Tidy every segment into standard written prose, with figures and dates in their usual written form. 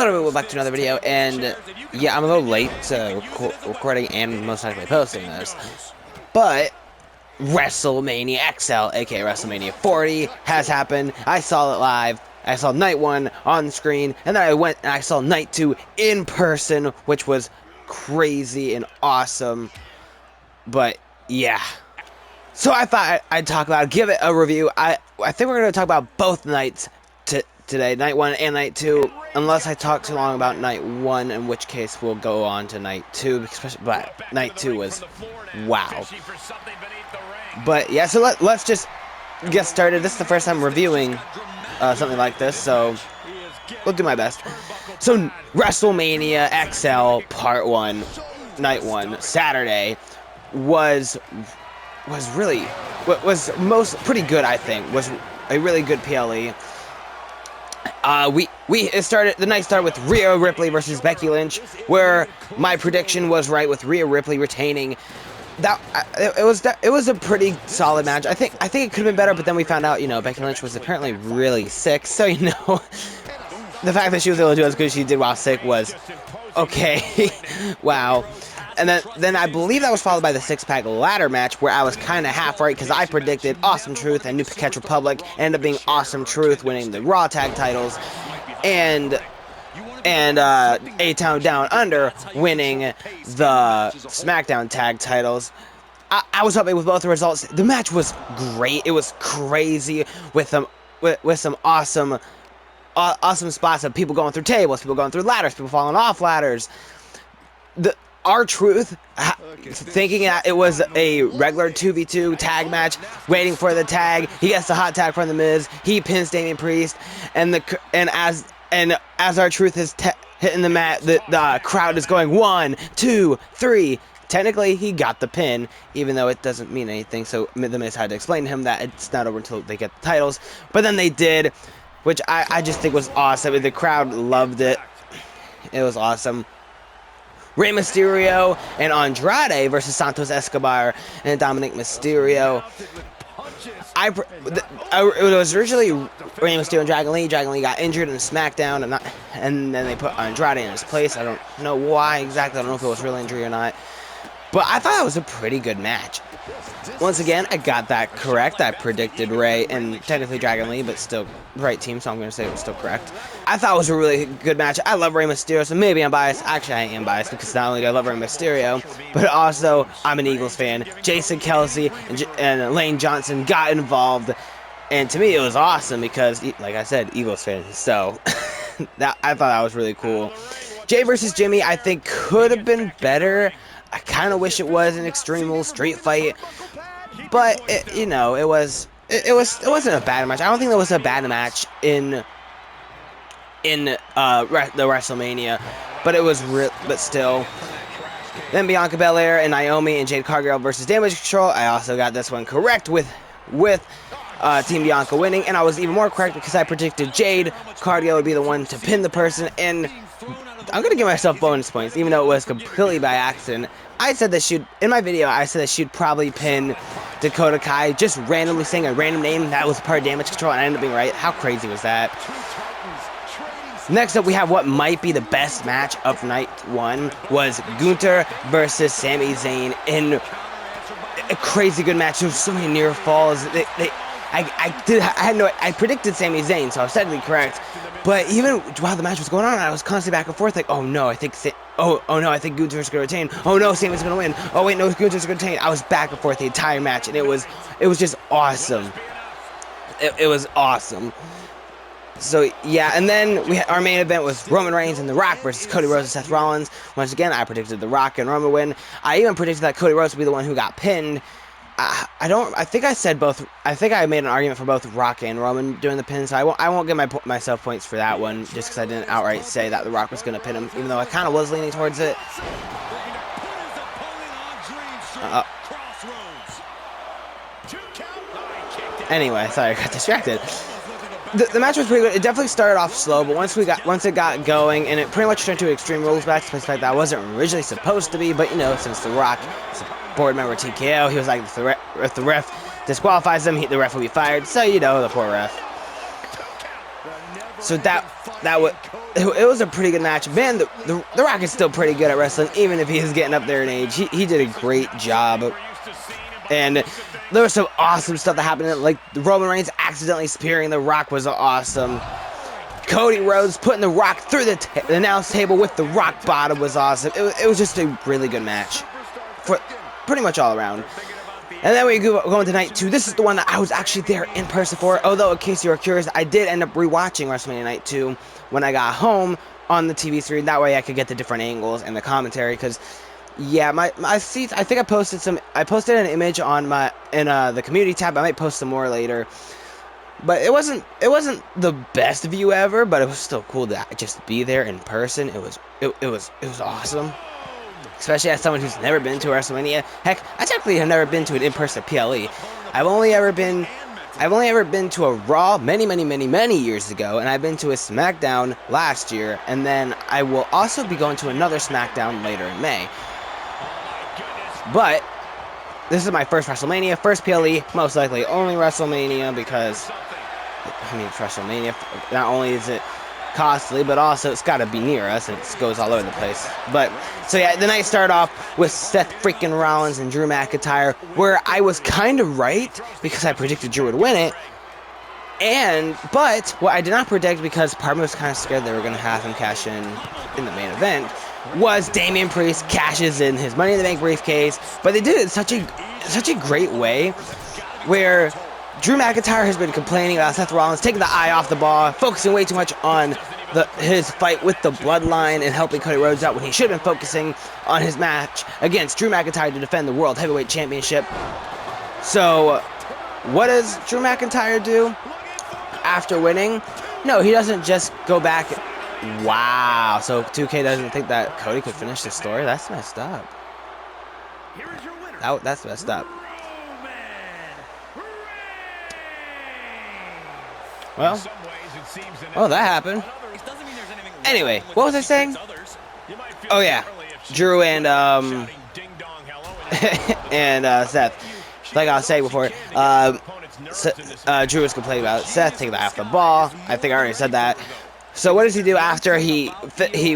Hello everyone, welcome back to another video, and yeah, I'm a little late to recording and most likely posting this, but Wrestlemania XL, aka Wrestlemania 40, has happened. I saw it live. I saw night 1 on the screen, and then I went and I saw night 2 in person, which was crazy and awesome. But yeah, so I thought I'd talk about it, give it a review. I think we're going to talk about both nights today, night 1 and night 2, unless I talk too long about night 1, in which case we'll go on to night 2, but night 2 was wow. But yeah, so let's just get started. This is the first time reviewing something like this, so we'll do my best. So Wrestlemania XL Part 1, night 1, Saturday, was pretty good. I think was a really good PLE. The night started with Rhea Ripley versus Becky Lynch, where my prediction was right with Rhea Ripley retaining. It was a pretty solid match. I think it could have been better, but then we found out, Becky Lynch was apparently really sick. So the fact that she was able to do as good as she did while sick was okay. Wow. And then I believe that was followed by the six-pack ladder match, where I was kind of half right because I predicted Awesome Truth and New Catch Republic. Ended up being Awesome Truth winning the Raw tag titles, and A-Town Down Under winning the SmackDown tag titles. I was happy with both the results. The match was great. It was crazy with some awesome spots of people going through tables, people going through ladders, people falling off ladders. R-Truth, thinking that it was a regular 2v2 tag match, waiting for the tag. He gets the hot tag from The Miz. He pins Damian Priest, and as R-Truth is hitting the mat, the crowd is going 1, 2, 3. Technically, he got the pin, even though it doesn't mean anything. So The Miz had to explain to him that it's not over until they get the titles. But then they did, which I just think was awesome. The crowd loved it. It was awesome. Rey Mysterio and Andrade versus Santos Escobar and Dominic Mysterio. It was originally Rey Mysterio and Dragon Lee. Dragon Lee got injured in SmackDown, and then they put Andrade in his place. I don't know why exactly. I don't know if it was real injury or not. But I thought it was a pretty good match. Once again, I got that correct. I predicted Rey and technically Dragon Lee, but still the right team, so I'm going to say it was still correct. I thought it was a really good match. I love Rey Mysterio, so maybe I'm biased. Actually, I am biased because not only do I love Rey Mysterio, but also I'm an Eagles fan. Jason Kelsey and Lane Johnson got involved, and to me it was awesome because, like I said, Eagles fan. So I thought that was really cool. Jay versus Jimmy, I think could have been better. I kind of wish it was an Extreme Rules street fight, but it wasn't a bad match. I don't think there was a bad match in the WrestleMania, but it was but still. Then Bianca Belair and Naomi and Jade Cargill versus Damage Control. I also got this one correct with Team Bianca winning, and I was even more correct because I predicted Jade Cargill would be the one to pin the person, and I'm going to give myself bonus points, even though it was completely by accident. I said that in my video, I said that she'd probably pin Dakota Kai, just randomly saying a random name that was part of Damage Control, and I ended up being right. How crazy was that? Next up, we have what might be the best match of night 1, was Guther versus Sami Zayn in a crazy good match. There was so many near falls. I predicted Sami Zayn, so I was technically correct. But even while the match was going on, I was constantly back and forth, like, oh no, I think Guther's gonna retain. Oh no, Sami's gonna win. Oh wait, no, Guther's gonna retain. I was back and forth the entire match, and it was just awesome. It was awesome. So yeah, and then our main event was Roman Reigns and The Rock versus Cody Rhodes and Seth Rollins. Once again, I predicted The Rock and Roman win. I even predicted that Cody Rhodes would be the one who got pinned. I think I said both. I think I made an argument for both Rock and Roman doing the pin, so I won't give myself points for that one, just because I didn't outright say that The Rock was going to pin him, even though I kind of was leaning towards it. Anyway, sorry, I got distracted. The match was pretty good. It definitely started off slow, but once it got going, and it pretty much turned to Extreme Rules match, despite that wasn't originally supposed to be. But since The Rock is a board member TKO, he was like, if the ref disqualifies him, the ref will be fired. So the poor ref. So it was a pretty good match. Man, the Rock is still pretty good at wrestling, even if he is getting up there in age. He did a great job. And there was some awesome stuff that happened. Like Roman Reigns accidentally spearing the Rock was awesome. Cody Rhodes putting the Rock through the announce table with the Rock bottom was awesome. It was just a really good match for pretty much all around. And then we go into night 2. This is the one that I was actually there in person for. Although, in case you were curious, I did end up rewatching Wrestlemania Night 2 when I got home on the TV screen. That way I could get the different angles and the commentary. Because, yeah, my seats, I think I posted an image on the community tab. I might post some more later. But it wasn't the best view ever, but it was still cool to just be there in person. It was awesome. Especially as someone who's never been to WrestleMania. Heck, I technically have never been to an in-person PLE. I've only ever been to a Raw many years ago, and I've been to a SmackDown last year, and then I will also be going to another SmackDown later in May. But this is my first WrestleMania, first PLE, most likely only WrestleMania, because I mean, it's WrestleMania. Not only is it costly, but also it's got to be near us, and it goes all over the place. But so yeah, the night started off with Seth freaking Rollins and Drew McIntyre, where I was kind of right because I predicted Drew would win it. But what I did not predict, because part of me was kind of scared they were going to have him cash in the main event, was Damian Priest cashes in his Money in the Bank briefcase. But they did it in such a great way, where Drew McIntyre has been complaining about Seth Rollins taking the eye off the ball, focusing way too much on his fight with the Bloodline and helping Cody Rhodes out, when he should have been focusing on his match against Drew McIntyre to defend the World Heavyweight Championship. So, what does Drew McIntyre do after winning? No, he doesn't just go back. Wow, so 2K doesn't think that Cody could finish the story? That's messed up. That's messed up. Well, that happened. Anyway, what was I saying? Oh yeah, Drew and Seth. Like I was saying before, Drew was complaining about Seth taking the eye off the ball. I think I already said that. So what does he do after he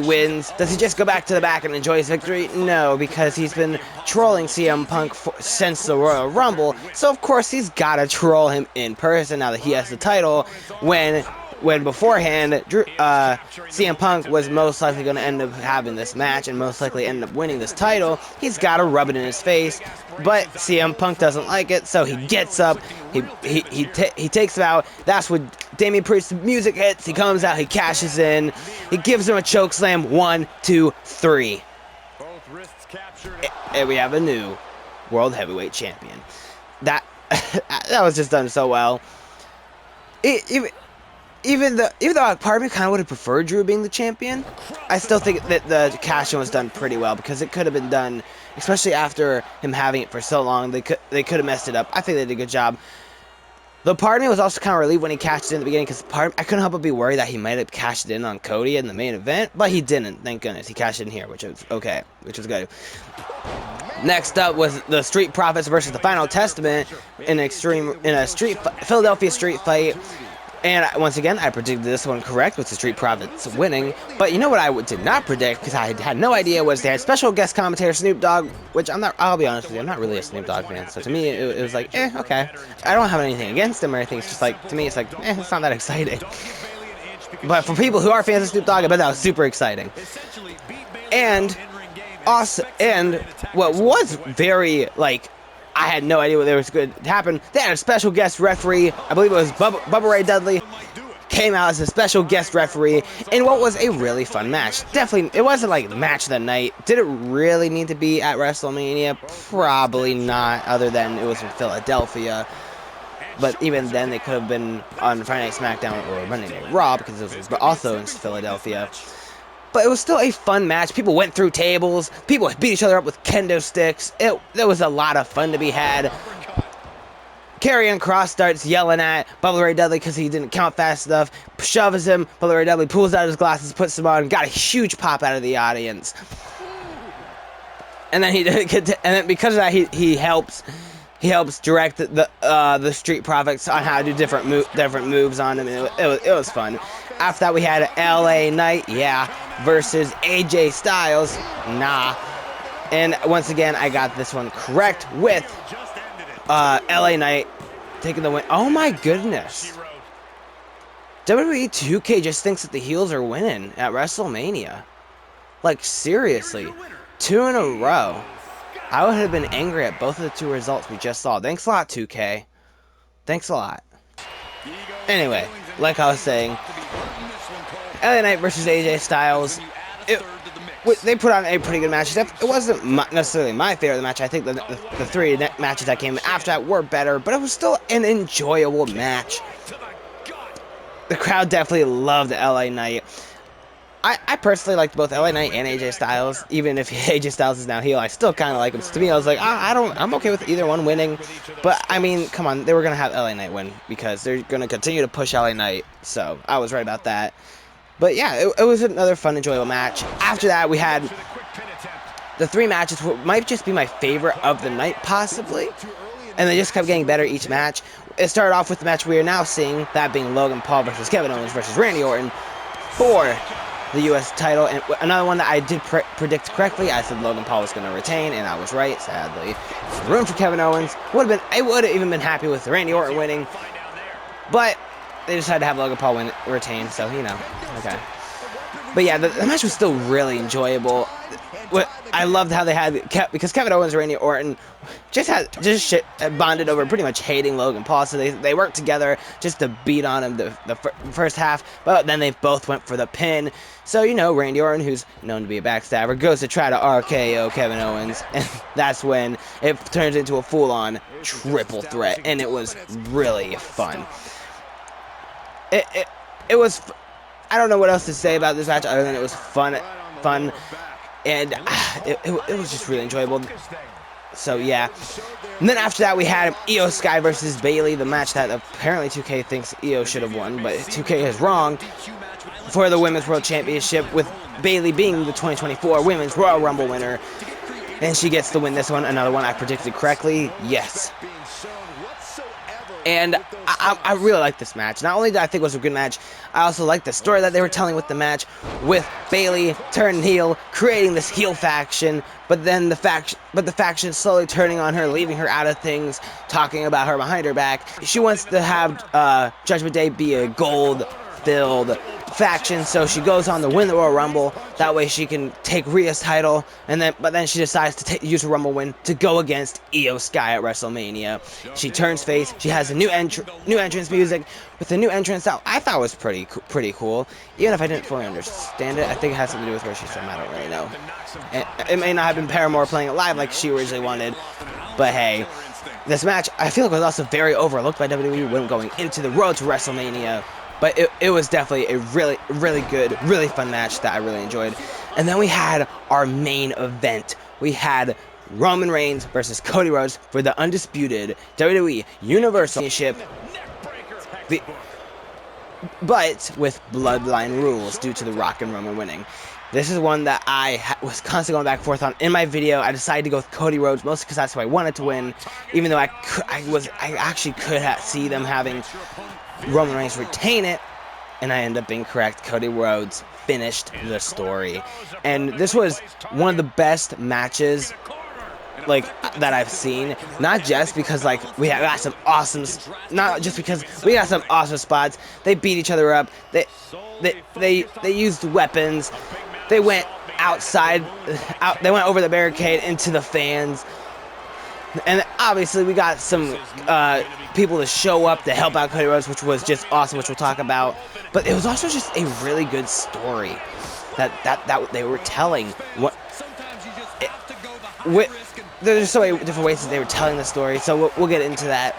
wins? Does he just go back to the back and enjoy his victory? No, because he's been trolling CM Punk since the Royal Rumble. So of course he's gotta troll him in person now that he has the title. When beforehand, CM Punk was most likely going to end up having this match and most likely end up winning this title, he's got to rub it in his face. But CM Punk doesn't like it, so he gets up, he takes him out. That's when Damian Priest's music hits. He comes out, he cashes in, he gives him a choke slam. 1, 2, 3, and we have a new World Heavyweight Champion. That was just done so well. Even though part of me kind of would have preferred Drew being the champion, I still think that the cash-in was done pretty well, because it could have been done, especially after him having it for so long. They could have messed it up. I think they did a good job. The part of me was also kind of relieved when he cashed it in the beginning, because I couldn't help but be worried that he might have cashed it in on Cody in the main event, but he didn't. Thank goodness he cashed it in here, which was okay, which was good. Next up was the Street Profits versus the Final Testament in a Philadelphia street fight. And once again, I predicted this one correct, with the Street Profits winning. But you know what I did not predict, because I had no idea, was they had special guest commentator Snoop Dogg, which I'll be honest with you, I'm not really a Snoop Dogg fan. So to me, it was like, okay. I don't have anything against him or anything. It's just like, to me, it's like, it's not that exciting. But for people who are fans of Snoop Dogg, I bet that was super exciting. And also, what was very, I had no idea what was going to happen. They had a special guest referee. I believe it was Bubba Ray Dudley. Came out as a special guest referee in what was a really fun match. Definitely, it wasn't like match of the night. Did it really need to be at WrestleMania? Probably not, other than it was in Philadelphia. But even then, they could have been on Friday Night SmackDown or Monday Night Raw, because it was also in Philadelphia. But it was still a fun match. People went through tables. People beat each other up with kendo sticks. There was a lot of fun to be had. Karrion Kross starts yelling at Bubba Ray Dudley because he didn't count fast enough. Shoves him. Bubba Ray Dudley pulls out his glasses, puts them on, got a huge pop out of the audience. And then because of that, he helps direct the Street Profits on how to do different moves on him. And it was fun. After that, we had LA Knight, yeah, versus AJ Styles, nah. And once again, I got this one correct with LA Knight taking the win. Oh my goodness. WWE 2K just thinks that the heels are winning at WrestleMania. Like, seriously. 2 in a row. I would have been angry at both of the 2 results we just saw. Thanks a lot, 2K. Thanks a lot. Anyway, like I was saying, LA Knight versus AJ Styles. They put on a pretty good match. It wasn't necessarily my favorite match. I think the 3 matches that came after that were better, but it was still an enjoyable match. The crowd definitely loved LA Knight. I personally liked both LA Knight and AJ Styles. Even if AJ Styles is now heel, I still kind of like him. So to me, I was like, I'm okay with either one winning. But I mean, come on, they were gonna have LA Knight win because they're gonna continue to push LA Knight. So I was right about that. But yeah, it was another fun, enjoyable match. After that, we had the 3 matches, what might just be my favorite of the night, possibly. And they just kept getting better each match. It started off with the match we are now seeing, that being Logan Paul versus Kevin Owens versus Randy Orton for the U.S. title. And another one that I did predict correctly, I said Logan Paul was going to retain, and I was right, sadly. Room for Kevin Owens. I would have even been happy with Randy Orton winning, but they decided to have Logan Paul retain, so, you know, okay. But yeah, the match was still really enjoyable. I loved how they had, because Kevin Owens and Randy Orton just bonded over pretty much hating Logan Paul, so they worked together just to beat on him the first half, but then they both went for the pin. So, you know, Randy Orton, who's known to be a backstabber, goes to try to RKO Kevin Owens, and that's when it turns into a full-on triple threat, and it was really fun. It was, I don't know what else to say about this match other than it was fun, and it was just really enjoyable. So yeah, and then after that we had Io Sky versus Bayley, the match that apparently 2K thinks Io should have won, but 2K is wrong, for the Women's World Championship, with Bayley being the 2024 Women's Royal Rumble winner, and she gets to win this one. Another one I predicted correctly, yes. And I really like this match. Not only did I think it was a good match, I also liked the story that they were telling with the match, with Bayley turning heel, creating this heel faction, but then the faction slowly turning on her, leaving her out of things, talking about her behind her back. She wants to have Judgment Day be a gold-filled faction, so she goes on to win the Royal Rumble. That way she can take Rhea's title, but then she decides to use her Rumble win to go against Io Sky at WrestleMania. She turns face. She has a new entrance music with the new entrance that I thought was pretty cool, even if I didn't fully understand it. I think it has something to do with where she's from. I don't really know. It may not have been Paramore playing it live like she originally wanted, but hey, this match I feel like was also very overlooked by WWE when going into the road to WrestleMania. But it was definitely a really good, really fun match that I really enjoyed. And then we had our main event. We had Roman Reigns versus Cody Rhodes for the undisputed WWE Universal Championship. But with Bloodline rules due to The Rock and Roman winning. This is one that I was constantly going back and forth on. In my video, I decided to go with Cody Rhodes, mostly because that's who I wanted to win. Even though I actually could see them having Roman Reigns retain it, and I end up being correct. Cody Rhodes finished the story, and this was one of the best matches that I've seen. Not just because we got some awesome, not just because we got some awesome spots. They beat each other up. They used weapons. They went outside. They went over the barricade into the fans. And obviously we got some people to show up to help out Cody Rhodes, which was just awesome, which we'll talk about. But it was also just a really good story that they were telling. There's so many different ways that they were telling the story, so we'll get into that.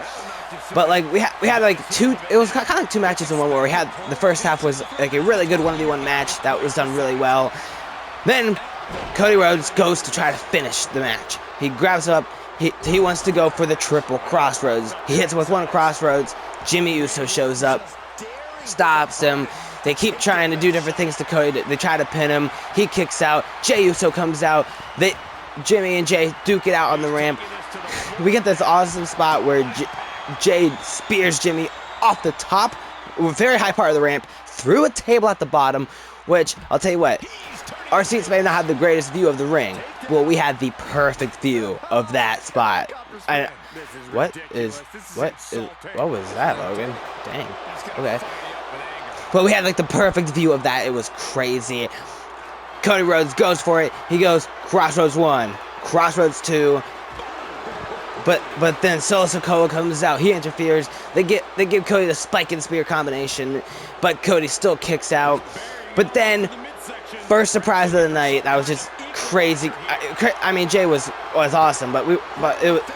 But we had two. It was kind of like 2 matches in one, where we had the first half was a really good 1v1 match that was done really well. Then Cody Rhodes goes to try to finish the match. He grabs up. He wants to go for the triple crossroads. He hits him with one crossroads. Jimmy Uso shows up, stops him. They keep trying to do different things to Cody. They try to pin him. He kicks out. Jey Uso comes out. Jimmy and Jey duke it out on the ramp. We get this awesome spot where Jey spears Jimmy off the top, very high part of the ramp, threw a table at the bottom, which, I'll tell you what, our seats may not have the greatest view of the ring. Well, we had the perfect view of that spot. What was that, Logan? Dang. Okay. But we had like the perfect view of that. It was crazy. Cody Rhodes goes for it. He goes Crossroads 1, Crossroads 2. But then Solo Sikoa comes out. He interferes. They give Cody the spike and spear combination, but Cody still kicks out. But then, first surprise of the night, that was just crazy. I mean, Jay was awesome, but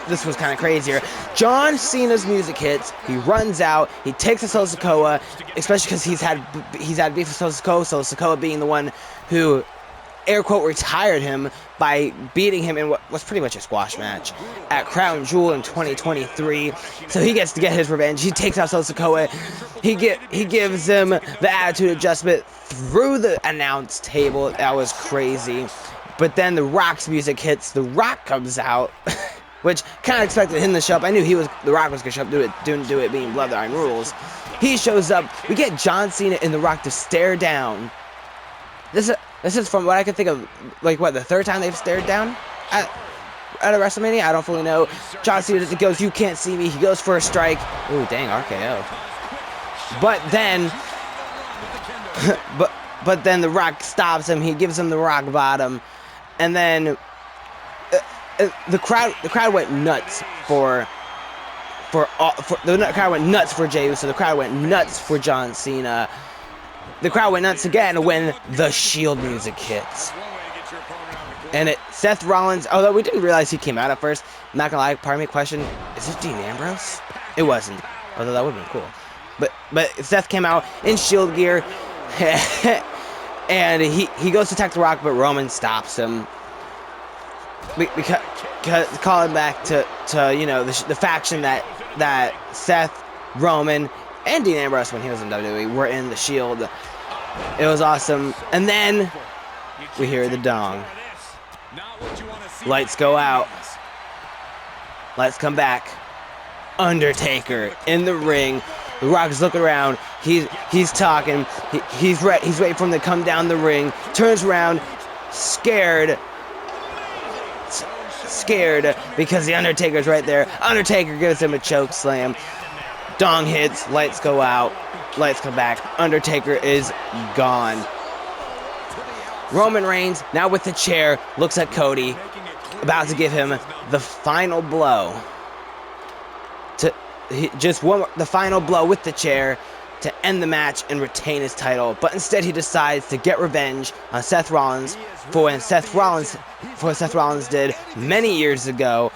this was kind of crazier. John Cena's music hits. He runs out. He takes a Solo Sikoa, especially because he's had beef with Solo Sikoa. Solo Sikoa being the one who, air quote, retired him by beating him in what was pretty much a squash match at Crown Jewel in 2023. So he gets to get his revenge. He takes out Solo Sikoa. He gives him the attitude adjustment through the announce table. That was crazy. But then The Rock's music hits. The Rock comes out, which kind of expected him to show up. I knew The Rock was gonna show up. Do it being Bloodline rules. He shows up. We get John Cena and The Rock to stare down. This is from what I can think of, like, what, the third time they've stared down at a Wrestlemania? I don't fully know. John Cena goes, "You can't see me." He goes for a strike. Ooh, dang, RKO. But then, but then The Rock stops him. He gives him the rock bottom, and then the crowd went nuts the crowd went nuts for Jey Uso. The crowd went nuts for John Cena. The crowd went nuts again when the Shield music hits. And Seth Rollins, although we didn't realize he came out at first, I'm not gonna lie, pardon me, question, is this Dean Ambrose? It wasn't, although that would have been cool. But Seth came out in Shield gear, and he goes to attack The Rock, but Roman stops him. Because calling back to you know, the faction that Seth, Roman, and Dean Ambrose, when he was in WWE, were in the Shield. It was awesome. And then we hear the dong. Lights go out. Lights come back. Undertaker in the ring. The Rock is looking around. He's talking. He's waiting for him to come down the ring. Turns around, scared because the Undertaker's right there. Undertaker gives him a choke slam. Dong hits, lights go out, lights come back, Undertaker is gone. Roman Reigns, now with the chair, looks at Cody, about to give him the final blow. The final blow with the chair to end the match and retain his title. But instead he decides to get revenge on Seth Rollins for what Seth Rollins did many years ago.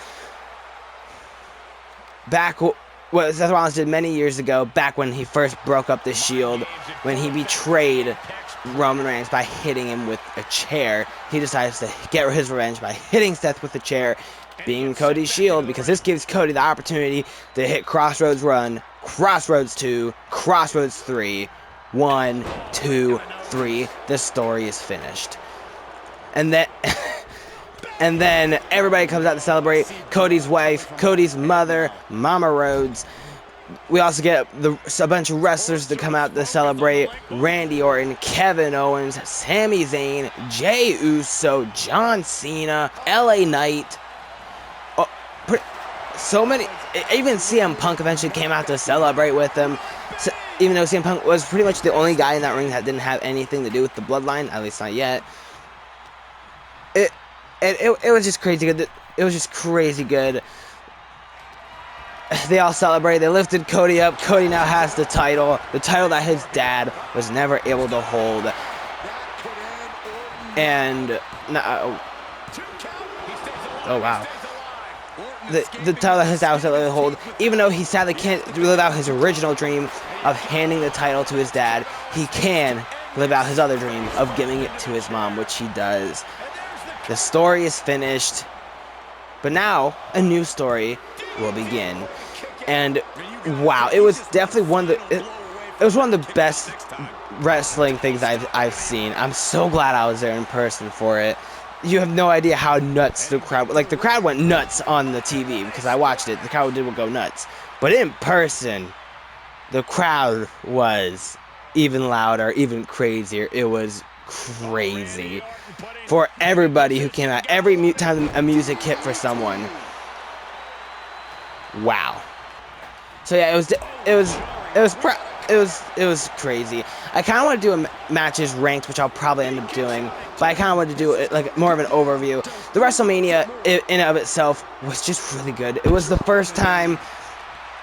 What Seth Rollins did many years ago, back when he first broke up the Shield, when he betrayed Roman Reigns by hitting him with a chair. He decides to get his revenge by hitting Seth with the chair, being Cody's Shield, because this gives Cody the opportunity to hit Crossroads 1, Crossroads 2, Crossroads 3. 1, 2, 3. The story is finished. And then everybody comes out to celebrate. Cody's wife, Cody's mother, Mama Rhodes. We also get a bunch of wrestlers to come out to celebrate. Randy Orton, Kevin Owens, Sami Zayn, Jey Uso, John Cena, LA Knight. So many. Even CM Punk eventually came out to celebrate with them. So, even though CM Punk was pretty much the only guy in that ring that didn't have anything to do with the Bloodline, at least not yet. It was just crazy good. It was just crazy good. They all celebrate. They lifted Cody up. Cody now has the title that his dad was never able to hold. And oh wow, the title that his dad was able to hold. Even though he sadly can't live out his original dream of handing the title to his dad, he can live out his other dream of giving it to his mom, which he does. The story is finished, but now a new story will begin. And wow, it was definitely one of the best wrestling things I've seen. I'm so glad I was there in person for it. You have no idea how nuts the crowd went nuts on the TV because I watched it. The crowd did go nuts, but in person, the crowd was even louder, even crazier. It was crazy for everybody who came out. Every time a music hit for someone. Wow. So yeah, it was crazy. I kind of want to do a matches ranked, which I'll probably end up doing, but I kind of wanted to do it like more of an overview. The Wrestlemania in and of itself was just really good. It was the first time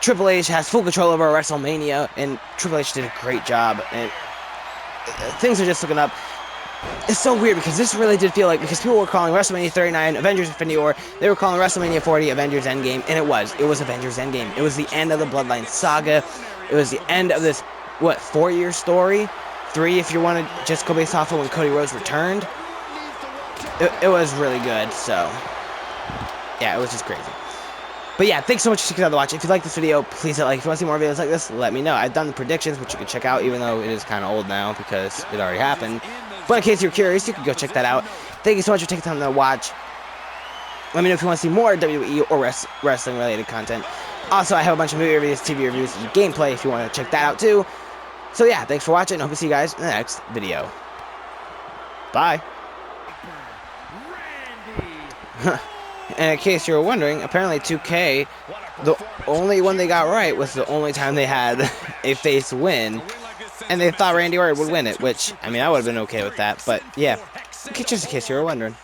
Triple H has full control over WrestleMania, and Triple H did a great job, and things are just looking up. It's so weird because this really did feel like, because people were calling WrestleMania 39 Avengers Infinity War, they were calling WrestleMania 40 Avengers Endgame, and it was Avengers Endgame. It was the end of the Bloodline saga. It was the end of this, what, 4-year story? 3 if you want to just go based off of when Cody Rhodes returned. It was really good, so yeah, it was just crazy. But yeah, thanks so much for checking out the watch. If you like this video, please hit like. If you want to see more videos like this, let me know. I've done the predictions, which you can check out, even though it is kind of old now because it already happened. But in case you're curious, you can go check that out. Thank you so much for taking time to watch. Let me know if you want to see more WWE or wrestling-related content. Also, I have a bunch of movie reviews, TV reviews, and gameplay if you want to check that out too. So yeah, thanks for watching. I hope to see you guys in the next video. Bye. And in case you were wondering, apparently 2K, the only one they got right was the only time they had a face win. And they thought Randy Orton would win it, which, I mean, I would have been okay with that. But yeah, just in case you were wondering.